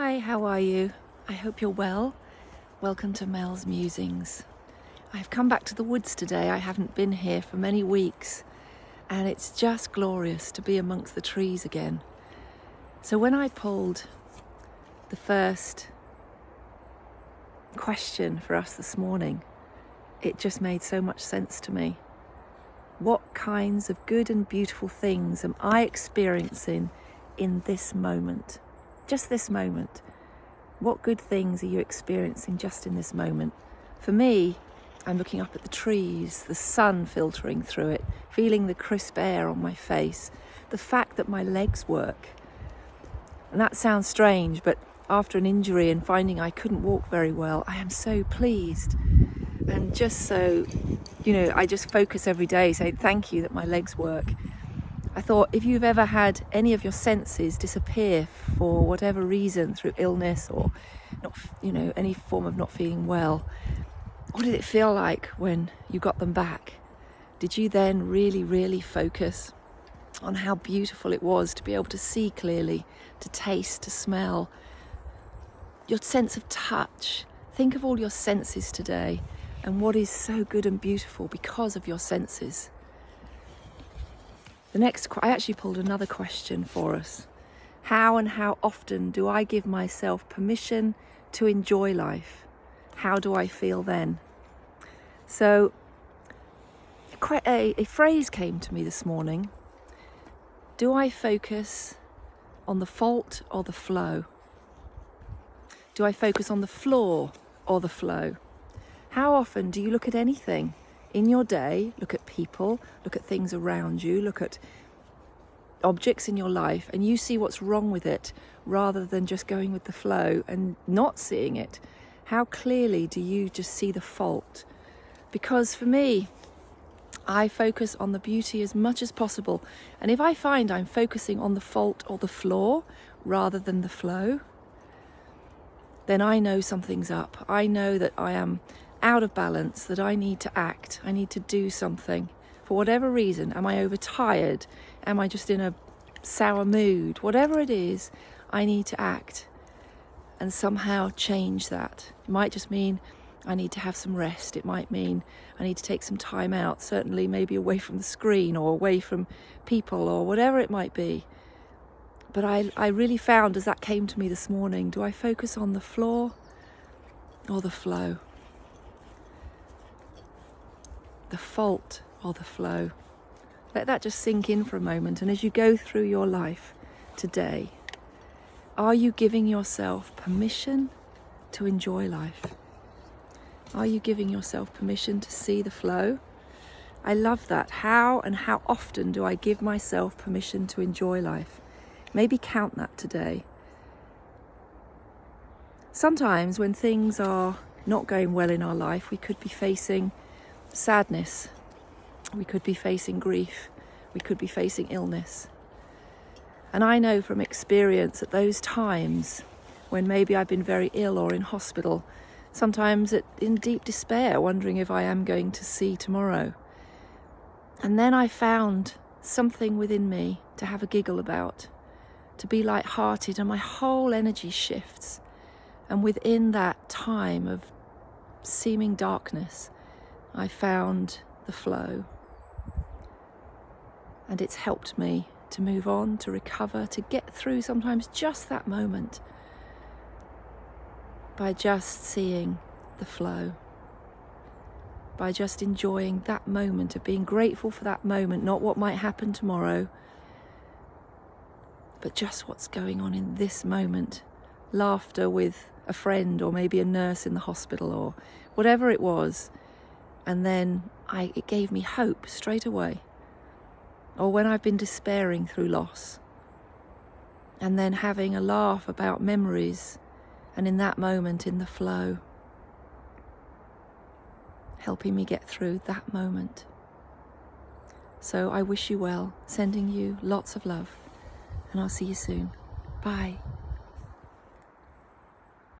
Hi, how are you? I hope you're well. Welcome to Mel's Musings. I've come back to the woods today. I haven't been here for many weeks, and it's just glorious to be amongst the trees again. So when I pulled the first question for us this morning, it just made so much sense to me. What kinds of good and beautiful things am I experiencing in this moment? Just this moment. What good things are you experiencing just in this moment? For me, I'm looking up at the trees, the sun filtering through it, feeling the crisp air on my face, the fact that my legs work. And that sounds strange, but after an injury and finding I couldn't walk very well, I am so pleased. And just so, I just focus every day saying thank you that my legs work. I thought, if you've ever had any of your senses disappear for whatever reason, through illness or not, any form of not feeling well, what did it feel like when you got them back? Did you then really, really focus on how beautiful it was to be able to see clearly, to taste, to smell? Your sense of touch. Think of all your senses today and what is so good and beautiful because of your senses. I actually pulled another question for us. How and how often do I give myself permission to enjoy life? How do I feel then? So, a phrase came to me this morning. Do I focus on the fault or the flow? Do I focus on the flaw or the flow? How often do you look at anything in your day, look at people, look at things around you, look at objects in your life, and you see what's wrong with it rather than just going with the flow and not seeing it? How clearly do you just see the fault? Because for me, I focus on the beauty as much as possible. And if I find I'm focusing on the fault or the flaw rather than the flow, then I know something's up. I know that I am out of balance, that I need to act. I need to do something. For whatever reason, am I overtired? Am I just in a sour mood? Whatever it is, I need to act and somehow change that. It might just mean I need to have some rest. It might mean I need to take some time out, certainly maybe away from the screen or away from people or whatever it might be. But I really found, as that came to me this morning, do I focus on the flaw or the flow? The fault or the flow? Let that just sink in for a moment. And as you go through your life today, are you giving yourself permission to enjoy life? Are you giving yourself permission to see the flow? I love that. How and how often do I give myself permission to enjoy life? Maybe count that today. Sometimes when things are not going well in our life, we could be facing sadness. We could be facing grief. We could be facing illness. And I know from experience at those times when maybe I've been very ill or in hospital, sometimes in deep despair, wondering if I am going to see tomorrow. And then I found something within me to have a giggle about, to be light-hearted, and my whole energy shifts. And within that time of seeming darkness, I found the flow. And it's helped me to move on, to recover, to get through sometimes just that moment by just seeing the flow, by just enjoying that moment of being grateful for that moment, not what might happen tomorrow, but just what's going on in this moment. Laughter with a friend or maybe a nurse in the hospital or whatever it was. And then it gave me hope straight away. Or when I've been despairing through loss, and then having a laugh about memories, and in that moment in the flow, helping me get through that moment. So I wish you well, sending you lots of love, and I'll see you soon. Bye.